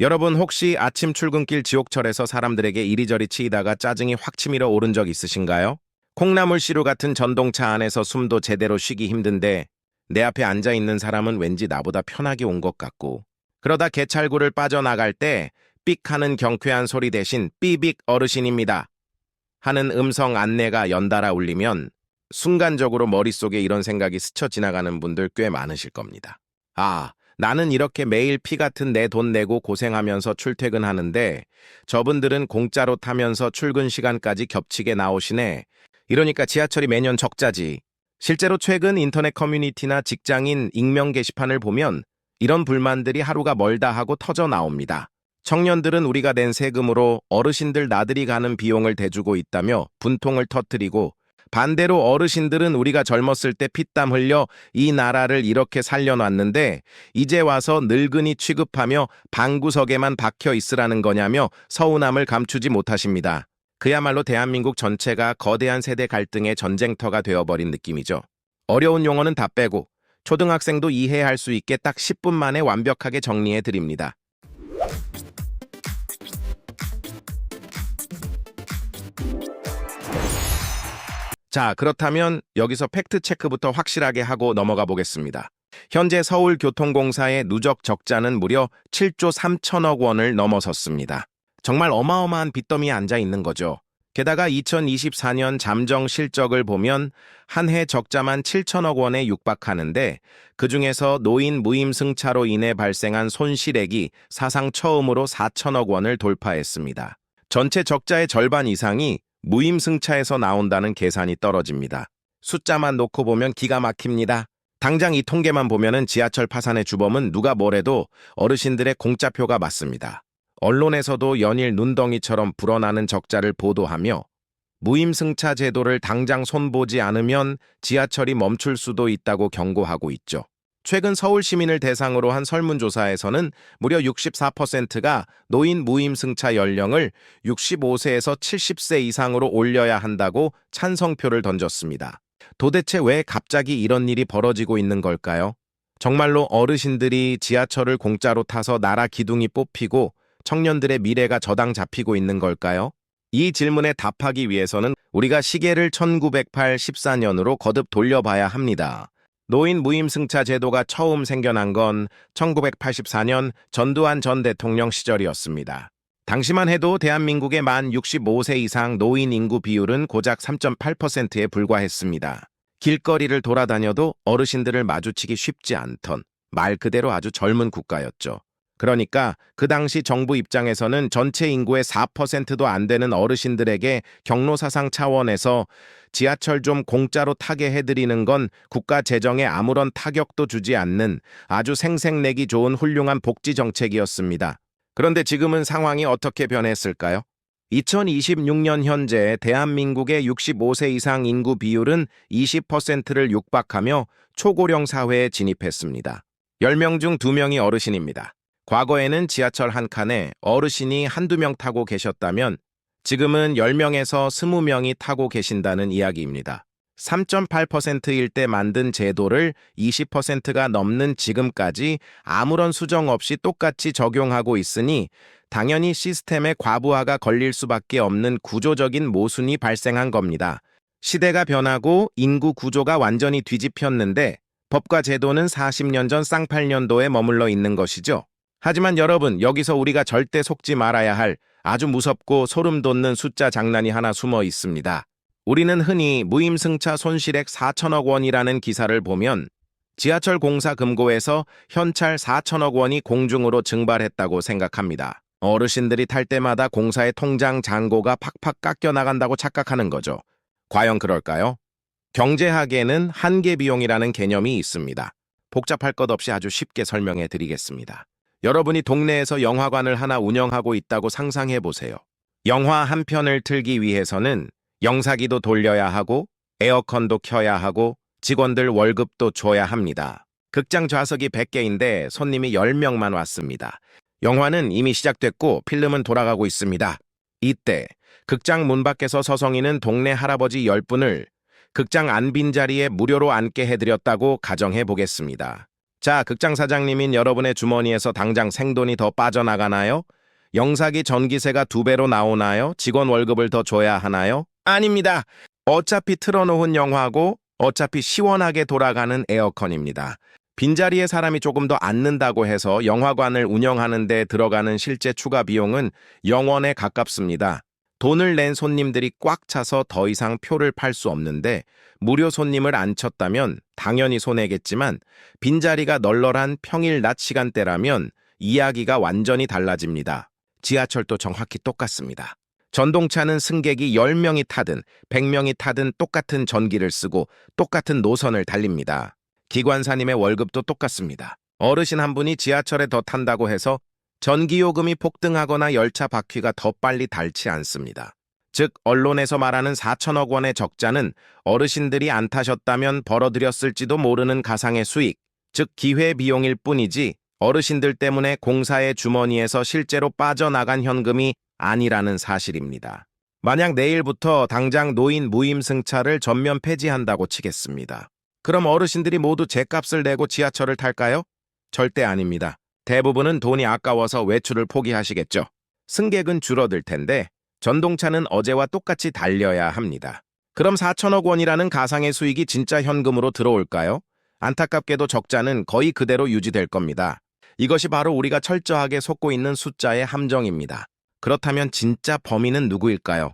여러분 혹시 아침 출근길 지옥철에서 사람들에게 이리저리 치이다가 짜증이 확 치밀어 오른 적 있으신가요? 콩나물 시루 같은 전동차 안에서 숨도 제대로 쉬기 힘든데 내 앞에 앉아 있는 사람은 왠지 나보다 편하게 온 것 같고 그러다 개찰구를 빠져나갈 때 삑 하는 경쾌한 소리 대신 삐빅 어르신입니다 하는 음성 안내가 연달아 울리면 순간적으로 머릿속에 이런 생각이 스쳐 지나가는 분들 꽤 많으실 겁니다. 아, 나는 이렇게 매일 피 같은 내 돈 내고 고생하면서 출퇴근하는데 저분들은 공짜로 타면서 출근 시간까지 겹치게 나오시네. 이러니까 지하철이 매년 적자지. 실제로 최근 인터넷 커뮤니티나 직장인 익명 게시판을 보면 이런 불만들이 하루가 멀다 하고 터져 나옵니다. 청년들은 우리가 낸 세금으로 어르신들 나들이 가는 비용을 대주고 있다며 분통을 터뜨리고 반대로 어르신들은 우리가 젊었을 때 피땀 흘려 이 나라를 이렇게 살려놨는데 이제 와서 늙은이 취급하며 방구석에만 박혀 있으라는 거냐며 서운함을 감추지 못하십니다. 그야말로 대한민국 전체가 거대한 세대 갈등의 전쟁터가 되어버린 느낌이죠. 어려운 용어는 다 빼고 초등학생도 이해할 수 있게 딱 10분 만에 완벽하게 정리해 드립니다. 자, 그렇다면 여기서 팩트체크부터 확실하게 하고 넘어가 보겠습니다. 현재 서울교통공사의 누적 적자는 무려 7조 3천억 원을 넘어섰습니다. 정말 어마어마한 빚더미에 앉아 있는 거죠. 게다가 2024년 잠정 실적을 보면 한 해 적자만 7천억 원에 육박하는데 그중에서 노인 무임승차로 인해 발생한 손실액이 사상 처음으로 4천억 원을 돌파했습니다. 전체 적자의 절반 이상이 무임승차에서 나온다는 계산이 떨어집니다. 숫자만 놓고 보면 기가 막힙니다. 당장 이 통계만 보면은 지하철 파산의 주범은 누가 뭐래도 어르신들의 공짜표가 맞습니다. 언론에서도 연일 눈덩이처럼 불어나는 적자를 보도하며 무임승차 제도를 당장 손보지 않으면 지하철이 멈출 수도 있다고 경고하고 있죠. 최근 서울 시민을 대상으로 한 설문조사에서는 무려 64%가 노인 무임승차 연령을 65세에서 70세 이상으로 올려야 한다고 찬성표를 던졌습니다. 도대체 왜 갑자기 이런 일이 벌어지고 있는 걸까요? 정말로 어르신들이 지하철을 공짜로 타서 나라 기둥이 뽑히고 청년들의 미래가 저당 잡히고 있는 걸까요? 이 질문에 답하기 위해서는 우리가 시계를 1984년으로 거듭 돌려봐야 합니다. 노인 무임승차 제도가 처음 생겨난 건 1984년 전두환 전 대통령 시절이었습니다. 당시만 해도 대한민국의 만 65세 이상 노인 인구 비율은 고작 3.8%에 불과했습니다. 길거리를 돌아다녀도 어르신들을 마주치기 쉽지 않던 말 그대로 아주 젊은 국가였죠. 그러니까 그 당시 정부 입장에서는 전체 인구의 4%도 안 되는 어르신들에게 경로사상 차원에서 지하철 좀 공짜로 타게 해드리는 건 국가 재정에 아무런 타격도 주지 않는 아주 생색내기 좋은 훌륭한 복지 정책이었습니다. 그런데 지금은 상황이 어떻게 변했을까요? 2026년 현재 대한민국의 65세 이상 인구 비율은 20%를 육박하며 초고령 사회에 진입했습니다. 10명 중 2명이 어르신입니다. 과거에는 지하철 한 칸에 어르신이 한두 명 타고 계셨다면 지금은 10명에서 20명이 타고 계신다는 이야기입니다. 3.8%일 때 만든 제도를 20%가 넘는 지금까지 아무런 수정 없이 똑같이 적용하고 있으니 당연히 시스템의 과부하가 걸릴 수밖에 없는 구조적인 모순이 발생한 겁니다. 시대가 변하고 인구 구조가 완전히 뒤집혔는데 법과 제도는 40년 전 쌍팔년도에 머물러 있는 것이죠. 하지만 여러분, 여기서 우리가 절대 속지 말아야 할 아주 무섭고 소름 돋는 숫자 장난이 하나 숨어 있습니다. 우리는 흔히 무임승차 손실액 4천억 원이라는 기사를 보면 지하철 공사 금고에서 현찰 4천억 원이 공중으로 증발했다고 생각합니다. 어르신들이 탈 때마다 공사의 통장 잔고가 팍팍 깎여 나간다고 착각하는 거죠. 과연 그럴까요? 경제학에는 한계 비용이라는 개념이 있습니다. 복잡할 것 없이 아주 쉽게 설명해 드리겠습니다. 여러분이 동네에서 영화관을 하나 운영하고 있다고 상상해 보세요. 영화 한 편을 틀기 위해서는 영사기도 돌려야 하고 에어컨도 켜야 하고 직원들 월급도 줘야 합니다. 극장 좌석이 100개인데 손님이 10명만 왔습니다. 영화는 이미 시작됐고 필름은 돌아가고 있습니다. 이때 극장 문 밖에서 서성이는 동네 할아버지 10분을 극장 안 빈 자리에 무료로 앉게 해드렸다고 가정해 보겠습니다. 자, 극장 사장님인 여러분의 주머니에서 당장 생돈이 더 빠져나가나요? 영사기 전기세가 2배로 나오나요? 직원 월급을 더 줘야 하나요? 아닙니다. 어차피 틀어놓은 영화고 어차피 시원하게 돌아가는 에어컨입니다. 빈자리에 사람이 조금 더 앉는다고 해서 영화관을 운영하는 데 들어가는 실제 추가 비용은 0원에 가깝습니다. 돈을 낸 손님들이 꽉 차서 더 이상 표를 팔 수 없는데 무료 손님을 안 쳤다면 당연히 손해겠지만 빈자리가 널널한 평일 낮 시간대라면 이야기가 완전히 달라집니다. 지하철도 정확히 똑같습니다. 전동차는 승객이 10명이 타든 100명이 타든 똑같은 전기를 쓰고 똑같은 노선을 달립니다. 기관사님의 월급도 똑같습니다. 어르신 한 분이 지하철에 더 탄다고 해서 전기요금이 폭등하거나 열차 바퀴가 더 빨리 닳지 않습니다. 즉, 언론에서 말하는 4천억 원의 적자는 어르신들이 안 타셨다면 벌어들였을지도 모르는 가상의 수익, 즉 기회비용일 뿐이지 어르신들 때문에 공사의 주머니에서 실제로 빠져나간 현금이 아니라는 사실입니다. 만약 내일부터 당장 노인 무임승차를 전면 폐지한다고 치겠습니다. 그럼 어르신들이 모두 죗값을 내고 지하철을 탈까요? 절대 아닙니다. 대부분은 돈이 아까워서 외출을 포기하시겠죠. 승객은 줄어들 텐데 전동차는 어제와 똑같이 달려야 합니다. 그럼 4천억 원이라는 가상의 수익이 진짜 현금으로 들어올까요? 안타깝게도 적자는 거의 그대로 유지될 겁니다. 이것이 바로 우리가 철저하게 속고 있는 숫자의 함정입니다. 그렇다면 진짜 범인은 누구일까요?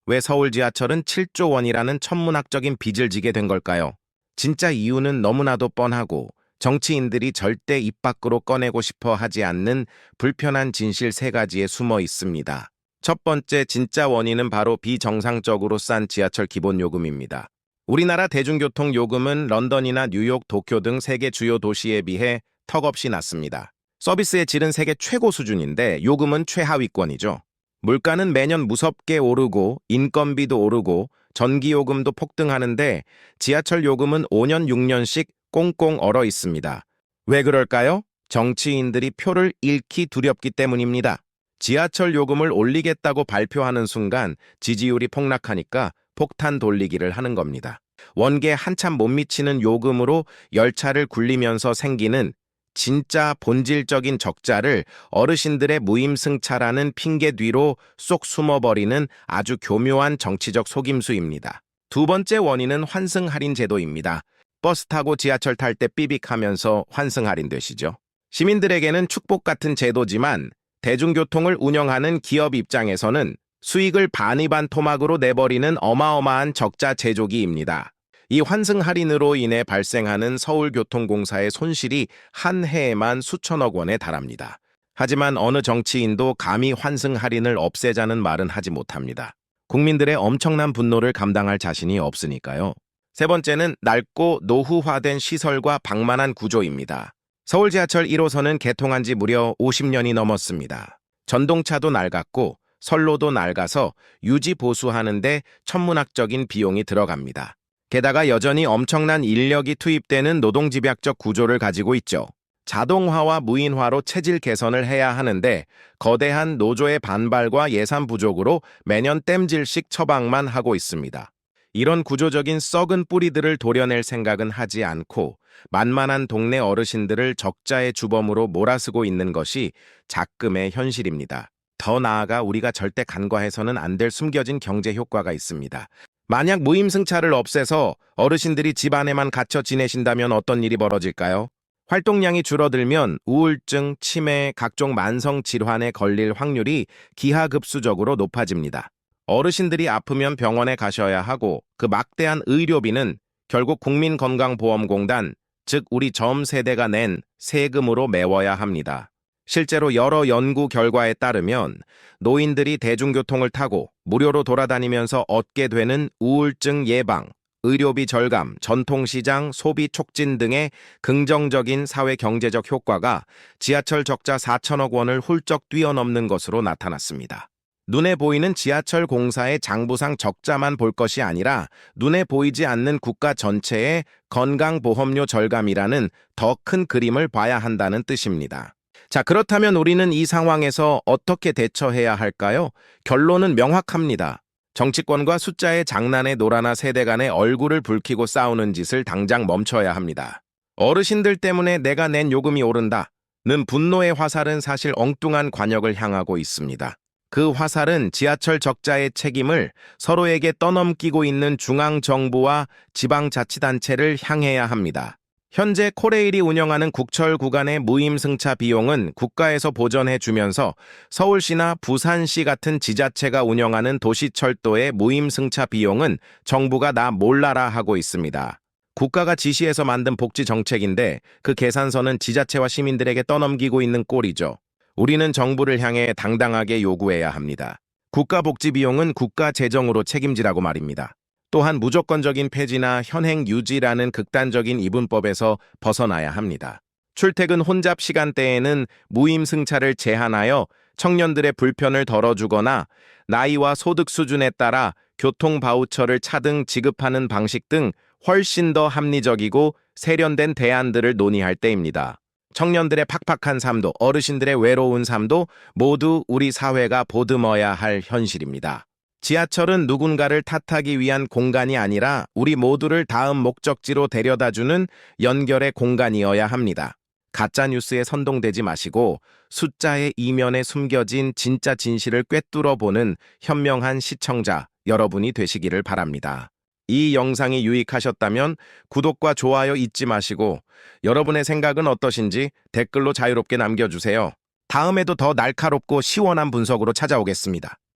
왜 서울 지하철은 7조 원이라는 천문학적인 빚을 지게 된 걸까요? 진짜 이유는 너무나도 뻔하고 정치인들이 절대 입 밖으로 꺼내고 싶어 하지 않는 불편한 진실 3가지에 숨어 있습니다. 첫 번째 진짜 원인은 바로 비정상적으로 싼 지하철 기본요금입니다. 우리나라 대중교통 요금은 런던이나 뉴욕, 도쿄 등 세계 주요 도시에 비해 턱없이 낮습니다. 서비스의 질은 세계 최고 수준인데 요금은 최하위권이죠. 물가는 매년 무섭게 오르고 인건비도 오르고 전기요금도 폭등하는데 지하철 요금은 5년, 6년씩 꽁꽁 얼어 있습니다. 왜 그럴까요? 정치인들이 표를 잃기 두렵기 때문입니다. 지하철 요금을 올리겠다고 발표하는 순간 지지율이 폭락하니까 폭탄 돌리기를 하는 겁니다. 원계에 한참 못 미치는 요금으로 열차를 굴리면서 생기는 진짜 본질적인 적자를 어르신들의 무임승차라는 핑계 뒤로 쏙 숨어버리는 아주 교묘한 정치적 속임수입니다. 두 번째 원인은 환승 할인 제도입니다. 버스 타고 지하철 탈 때 삐빅하면서 환승 할인되시죠. 시민들에게는 축복 같은 제도지만 대중교통을 운영하는 기업 입장에서는 수익을 반이반토막으로 내버리는 어마어마한 적자 제조기입니다. 이 환승 할인으로 인해 발생하는 서울교통공사의 손실이 한 해에만 수천억 원에 달합니다. 하지만 어느 정치인도 감히 환승 할인을 없애자는 말은 하지 못합니다. 국민들의 엄청난 분노를 감당할 자신이 없으니까요. 세 번째는 낡고 노후화된 시설과 방만한 구조입니다. 서울 지하철 1호선은 개통한 지 무려 50년이 넘었습니다. 전동차도 낡았고 선로도 낡아서 유지 보수하는데 천문학적인 비용이 들어갑니다. 게다가 여전히 엄청난 인력이 투입되는 노동집약적 구조를 가지고 있죠. 자동화와 무인화로 체질 개선을 해야 하는데 거대한 노조의 반발과 예산 부족으로 매년 땜질식 처방만 하고 있습니다. 이런 구조적인 썩은 뿌리들을 도려낼 생각은 하지 않고 만만한 동네 어르신들을 적자의 주범으로 몰아쓰고 있는 것이 작금의 현실입니다. 더 나아가 우리가 절대 간과해서는 안 될 숨겨진 경제 효과가 있습니다. 만약 무임승차를 없애서 어르신들이 집 안에만 갇혀 지내신다면 어떤 일이 벌어질까요? 활동량이 줄어들면 우울증, 치매, 각종 만성 질환에 걸릴 확률이 기하급수적으로 높아집니다. 어르신들이 아프면 병원에 가셔야 하고 그 막대한 의료비는 결국 국민건강보험공단, 즉 우리 점 세대가 낸 세금으로 메워야 합니다. 실제로 여러 연구 결과에 따르면 노인들이 대중교통을 타고 무료로 돌아다니면서 얻게 되는 우울증 예방, 의료비 절감, 전통시장, 소비 촉진 등의 긍정적인 사회경제적 효과가 지하철 적자 4천억 원을 훌쩍 뛰어넘는 것으로 나타났습니다. 눈에 보이는 지하철 공사의 장부상 적자만 볼 것이 아니라 눈에 보이지 않는 국가 전체의 건강보험료 절감이라는 더 큰 그림을 봐야 한다는 뜻입니다. 자, 그렇다면 우리는 이 상황에서 어떻게 대처해야 할까요? 결론은 명확합니다. 정치권과 숫자의 장난에 놀아나 세대 간의 얼굴을 붉히고 싸우는 짓을 당장 멈춰야 합니다. 어르신들 때문에 내가 낸 요금이 오른다. 는 분노의 화살은 사실 엉뚱한 관역을 향하고 있습니다. 그 화살은 지하철 적자의 책임을 서로에게 떠넘기고 있는 중앙정부와 지방자치단체를 향해야 합니다. 현재 코레일이 운영하는 국철 구간의 무임승차 비용은 국가에서 보전해주면서 서울시나 부산시 같은 지자체가 운영하는 도시철도의 무임승차 비용은 정부가 나 몰라라 하고 있습니다. 국가가 지시해서 만든 복지 정책인데 그 계산서는 지자체와 시민들에게 떠넘기고 있는 꼴이죠. 우리는 정부를 향해 당당하게 요구해야 합니다. 국가 복지 비용은 국가 재정으로 책임지라고 말입니다. 또한 무조건적인 폐지나 현행 유지라는 극단적인 이분법에서 벗어나야 합니다. 출퇴근 혼잡 시간대에는 무임승차를 제한하여 청년들의 불편을 덜어주거나 나이와 소득 수준에 따라 교통 바우처를 차등 지급하는 방식 등 훨씬 더 합리적이고 세련된 대안들을 논의할 때입니다. 청년들의 팍팍한 삶도 어르신들의 외로운 삶도 모두 우리 사회가 보듬어야 할 현실입니다. 지하철은 누군가를 탓하기 위한 공간이 아니라 우리 모두를 다음 목적지로 데려다주는 연결의 공간이어야 합니다. 가짜뉴스에 선동되지 마시고 숫자의 이면에 숨겨진 진짜 진실을 꿰뚫어 보는 현명한 시청자 여러분이 되시기를 바랍니다. 이 영상이 유익하셨다면 구독과 좋아요 잊지 마시고 여러분의 생각은 어떠신지 댓글로 자유롭게 남겨주세요. 다음에도 더 날카롭고 시원한 분석으로 찾아오겠습니다.